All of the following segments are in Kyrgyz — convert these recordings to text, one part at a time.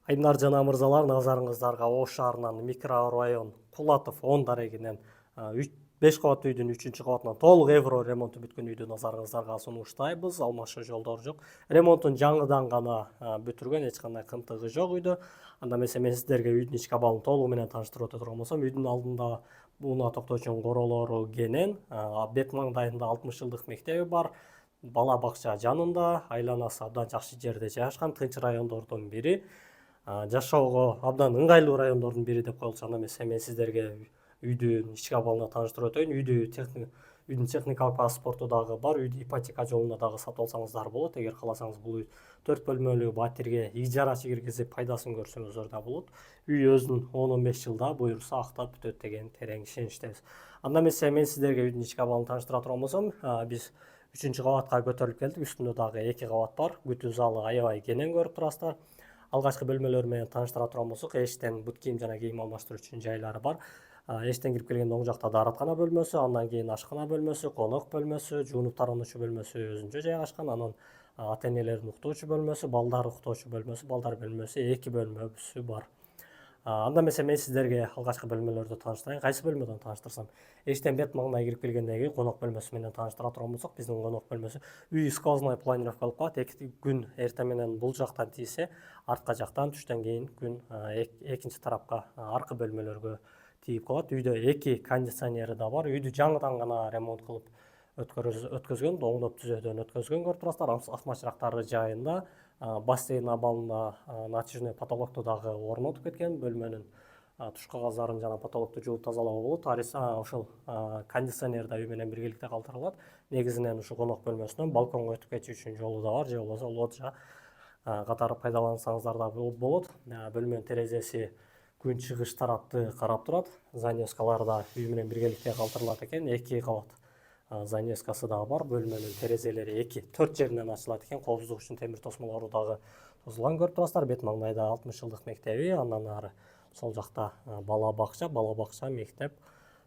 Айнар жана мырзалар, назарыңыздарга Ош шаарынын микрорайон Кулатов 10 дарегинен 5 кабат үйдүн 3-чү кабатынан толук евро ремонту бүткөн үйдү назарыңыздарга сунуштайбыз. Алмашуу жолдор жок. Ремонтун жаңыдан гана бүтүргөн, эч кандай кымтыгы жок үйдө. Анда эмесе мен сиздерге үйдүн ички абалын толугу менен тааныштырып өтө турган болсом, үйдүн алдында унаа токтоочу королору кенен, бет маңдайында 60 жылдык мектеби бар. Бала бакча жанында, айланасы абдан жакшы жерде жайгашкан, тынч райондордун бири. Жашоого абдан ыңгайлуу райондордун бири деп коелучу. Анда эмесе мен сиздерге үйдүн ички абалына тааныштырып өтөйүн. Үйдүн техникалык паспорту дагы бар. Үйдү ипотека жолуна дагы сатып алсаңыздар болот. Эгер кааласаңыз бул үй 4 бөлмөлүү батирге ижарачы киргизип пайдасын көрсөңүздөр да болот. Үй өзүнүн 10-15 жылда буюрса актап бүтөт деген терең ишеничтебиз. Анда эмесе мен сиздерге үйдүн ички абалын тааныштыра турган болсом, биз 3-чү кабатка көтөрүлүп келдик. Үстүндө дагы 2 кабат бар. Күтүү залы аябай кенен көрүп турасыздар. Алгачкы бөлмөлөр менен тааныштыра турган болсок, эштен бут кийим жана кийим алмаштыруу үчүн жайлары бар. Эштен кирип келгенде оң жакта даараткана бөлмөсү, андан кийин ашкана бөлмөсү, конок бөлмөсү, жуунуп тарануучу бөлмөсү өзүнчө жайгашкан. Анан ата энелердин уктоочу бөлмөсү, балдар уктоочу бөлмөсү, балдар бөлмөсү 2 бөлмөсү бар. Анда эмесе мен сиздерге алгачкы бөлмөлөрдү тааныштырайын. Кайсы бөлмөдөн тааныштырсам? Эштен бет маңдай кирип келгенден кийин конок бөлмөсү менен тааныштыра турган болсок, биздин конок бөлмөсү үй сквозной планировка кылып калат. Күн эртең менен бул жактан тийсе, артка жактан түштөн кийин күн экинчи тарапка, аркы бөлмөлөргө тийип калат. Үйдө 2 кондиционери да бар. Үйдү жаңыдан гана ремонт кылып өткөзгөн, оңдоп түзөөдөн өткөзгөн көрүп турасыздар. Асмачырактары жайында, бассейн абалына натяжной потолокту дагы орнотуп кеткен. Бөлмөнүн туш кагаздарын жана потолокту жууп тазалоо болот. Ошол кондиционер да үй менен биргеликте калтырылат. Негизинен ушу конок бөлмөсүнөн балконго өтүп кетүү үчүн жолу да бар, же болбосо лоджия катары пайдалансаңыздар да болот. Бөлмөнүн терезеси күн чыгыш тарапты карап турат. Занавескалары да үй менен биргеликте калтырылат экен. 2 кабат занавескасы дагы бар. Бөлмөнүн терезелери 4 жеринен ачылат экен. Коопсуздук үчүн темир тосмолору дагы тозулган көрүп турасыздар. Бет маңдайда 60 жылдык мектеби, андан ары сол жакта бала бакча, мектеп.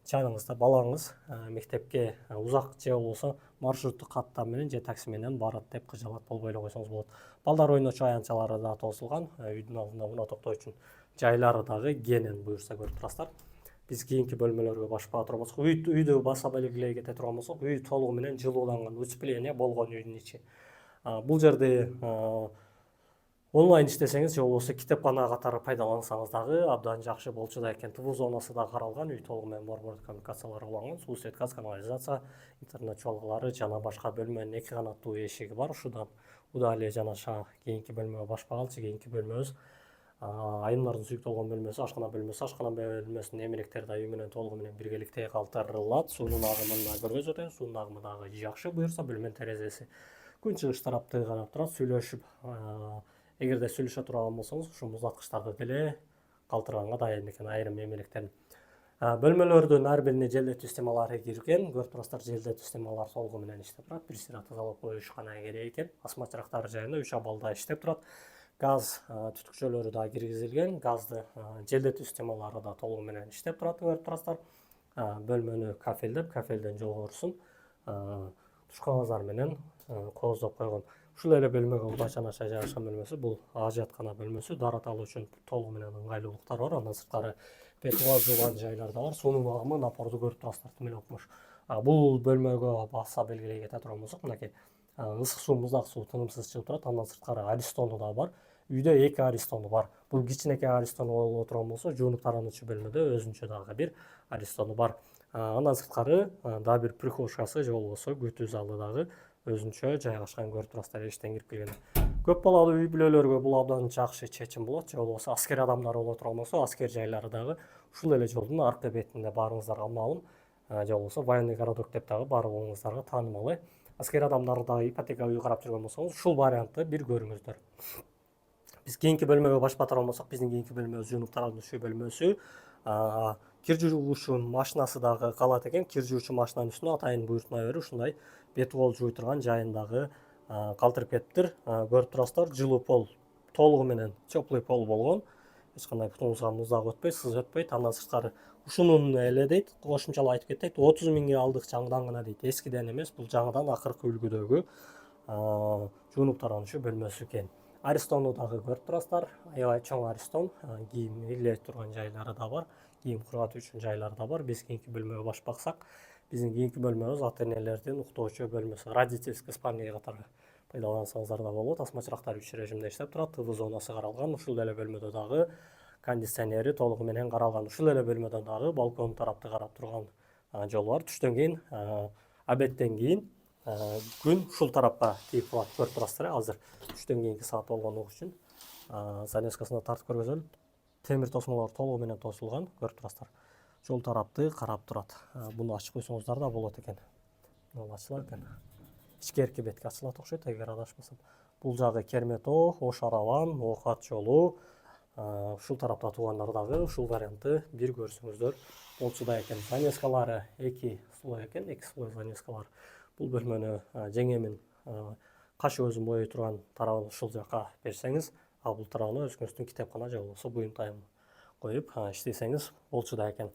Жаныңызда балаңыз мектепке узак же болбосо маршруттук каттам менен же такси менен барат деп кыжалат болбой эле койсоңуз болот. Балдар ойночу аянтчалары да тосулган. Үйдүн алдында унаа токтоо үчүн жайлары дагы кенен, буюрса көрүп турасыздар. Биз кийинки бөлмөлөргө башып бара турган болсок, үйдү баса белгилей кете турган болсок, үй толугу менен жылууланган, утепление болгон үйдүн ичи. Бул жерде онлайн иштесеңиз же болбосо китепкана катары пайдалансаңыз дагы абдан жакшы болчу да экен. ТВ зонасы да каралган, үй толугу менен борбордук коммуникациялар уланган, суу, свет, газ, канализация, интернет чуалгалары жана башка. Бөлмөнүн 2 канаттуу эшиги бар. Ушудан удалие жанаша кийинки бөлмөгө башып калчу. Кийинки бөлмөбүз айымдардын сүйүктүү болгон бөлмөсү, ашкана бөлмөсү. Ашкана бөлмөсүнүн эмеректери да үй менен толугу менен биргеликте калтырылат. Суунун агымын көргөзүп өтөйүн. Суунун агымы дагы жакшы буюрса. Бөлмөнүн терезеси күн чыгыш тарапты карап турат. Сүйлөшүп, эгерде сүйлөшө турган болсоңуз, ушу муздаткычтарды деле калтырганга дайын экен, айрым эмеректерин. Бөлмөлөрдүн ар бирине желдетүү системалары кирген. Көрүп турасыздар, желдетүү системалары толугу менен иштеп турат. Бир сыйра тазалап коюш гана керек экен. Асмачырактары жайында 3 абалда иштеп турат. Газ түтүкчөлөрү да киргизилген. Газды желдетүү системалары да толугу менен иштеп турат, көрүп турасыздар. Бөлмөнү кафелдеп, кафелден жогорусун туш кагаздар менен кооздоп койгон. Ушул эле бөлмөгө удаа жанаша жайгашкан бөлмөсү. Бул ажыаткана бөлмөсү. Даараталуу үчүн толугу менен ыңгайлуулуктары бар. Андан сырткары петуа жууган жайлар да бар. Суунун агымы, напорду көрүп турасыздар, тим эле укмуш. Бул бөлмөгө баса белгилей кете турган болсок, мынакей ысык суу, муздак суу тынымсыз чыгып турат. Андан сырткары аристону да бар. Үйдө 2 аристону бар. Бул кичинекей аристону боло турган болсо, жуунуп тарануучу бөлмөдө өзүнчө дагы бир аристону бар. Андан сырткары дагы бир прихожкасы же болбосо күтүү залы дагы өзүнчө жайгашкан көрүп турасыздар эштен кирип келгенде. Көп балалуу үй бүлөлөргө бул абдан жакшы чечим болот. Же болбосо аскер адамдар боло турган болсо, аскер жайлары дагы ушул эле жолдун аркы бетинде баарыңыздарга маалым. Же болбосо военный городок деп дагы баарыңыздарга таанымал. Аскер адамдар дагы ипотека үй карап жүргөн болсоңуз, ушул вариантты бир көрүңүздөр. Биз кийинки бөлмөгө башып бара турган болсок, биздин кийинки бөлмөбүз жуунуп тарануучу бөлмөсү. Кир жуучу машинасы дагы калат экен. Кир жуучу машинанын үстүнө атайын буйртма берип, ушундай бет пол жууй турган жайын дагы калтырып кетиптир. Көрүп турасыздар, жылуу пол толугу менен теплый пол болгон. Эч кандай бутуңузга муздак өтпөйт, сыз өтпөйт. Андан сырткары ушунун эле дейт, кошумчалап айтып кетейт, 30 миңге алдык жаңыдан гана дейт. Эскиден эмес, бул жаңыдан акыркы үлгүдөгү жуунуп тарануучу бөлмөсү экен. Аристону дагы көрүп турасыздар. Аябай чоң Аристон, кийим иле турган жайлары да бар, кийим кыргатуу үчүн жайлары да бар. Биз кийинки бөлмөгө баш баксак, биздин кийинки бөлмөбүз ата-энелердин уктоочу бөлмөсү, родительский спальня катары пайдалансаңыздар да болот. Асма-чырактар 3 режимде иштеп турат, ТВ зонасы каралган. Ушул эле бөлмөдө дагы кондиционери толугу менен каралган. Ушул эле бөлмөдөн дагы балкон тарапты карап турган жол бар. Түштөн кийин, обедтен кийин күн ушул тарапка тийип калат, көрүп турасыздар. Азыр түштөн кийинки саат болгондугу үчүн занескасына тартып көргөзөлүп, темир тосмолор толугу менен тосулган, көрүп турасыздар. Жол тарапты карап турат. Буну ачып койсоңуздар да болот экен. Бул ачылат экен. Ичкерки бетке ачылат окшойт, эгер адашпасам. Бул жагы Кермето, Ош Араван, Оокат жолу. Ушул тарапта туугандар дагы ушул вариантты бир көрсөңүздөр болчу да экен. Занескалары 2 слой экен, 2 слой занескалар. Бул бөлмөнү жеңемин каш өзүн бой турган тарабын ушул жака берсеңиз, ал бул тарабына өзүңүздүн китепкана же болбосо буюм-тайым коюп иштесеңиз болчу да экен.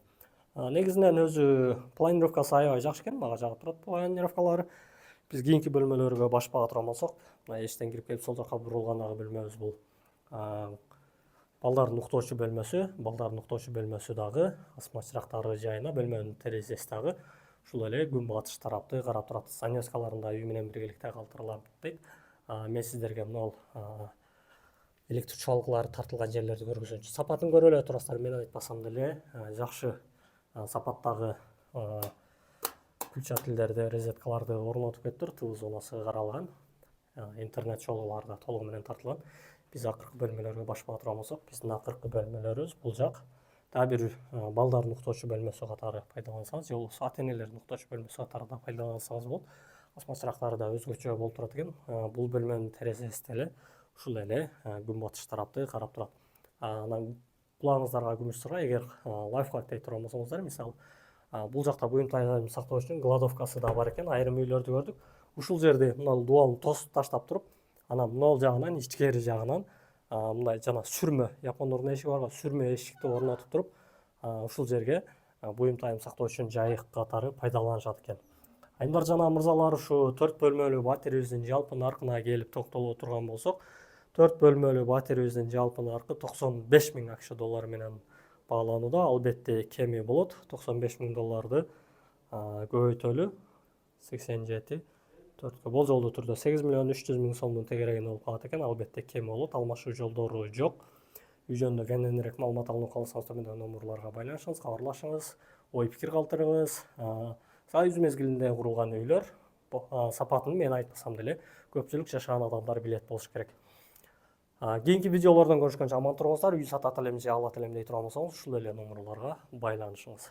Негизинен өзү планировкасы аябай жакшы экен, мага жагып турат планировкалары. Биз кийинки бөлмөлөргө баш бага турган болсок, мына эштен кирип келип сол жака бурулгандагы бөлмөбүз бул балдардын уктоочу бөлмөсү. Балдардын уктоочу бөлмөсү дагы асма-чырактары жайына, бөлмөнүн терезеси дагы ушул эле күн батыш тарапты карап турат. Занескаларын да үй менен биргеликте калтырылат дейт. Мен сиздерге мына электр чалгылары тартылган жерлерди көргөзөчү. Сапатын көрүп эле турасыздар, мен айтпасам деле жакшы сапаттагы включателдерди, розеткаларды орнотуп кетиптир. ТВ зонасы каралган, интернет чогулары да толугу менен тартылган. Биз акыркы бөлмөлөргө баш бага турган болсок, биздин акыркы бөлмөлөрүбүз бул жак. Дагы бир балдардын уктоочу бөлмөсү катары пайдалансаңыз, же болбосо ата-энелердин уктоочу бөлмөсү катары да пайдалансаңыз болот. Асма-чырактары да өзгөчө болуп турат экен. Бул бөлмөнүн терезеси деле ушул эле күн батыш тарапты карап турат. Анан кулагыңыздарга күмүш сырга, эгер лайфхак дей турган болсоңуздар, мисалы, бул жакта буюм-тайым сактоо үчүн кладовкасы да бар экен. Айрым үйлөрдү көрдүк. Ушул жерди мына дубалын тосуп таштап туруп, анан мына жагынан, ичкери жагынан мындай жана сүрмө, япондордун эшиги барго, сүрмө эшикти орнотуп туруп, ушул жерге буюм-тайым сактоо үчүн жайык катары пайдаланышат экен. Айымдар жана мырзалар, ушу 4 бөлмөлүү батиребиздин жалпы наркына келип токтоло турган болсок, 4 бөлмөлүү батиребиздин жалпы наркы 95 000 акш доллары менен бааланууда. Албетте кеми болот. 95 000 долларды көбөйтөлү 87 4кө болжолдуу түрдө 8 300 000 сомдун тегерегинде болуп калат экен. Албетте кеми болот. Алмашуу жолдору жок. Үй жөнүндө кененирээк маалымат алынып калсаңыз, төмөндөгү номерлорго байланышыңыз, кабарлашыңыз, ой пикир калтырыңыз. Союз мезгилинде курулган үйлөр сапатын мен айтпасам деле көпчүлүк жашаган адамдар билет болуш керек. Кийинки видеолордон көрүшкөнчө аман туруңуздар. Үй сатат элем же алат элем дей турган болсоңуз, ушул эле номерлорго байланышыңыз.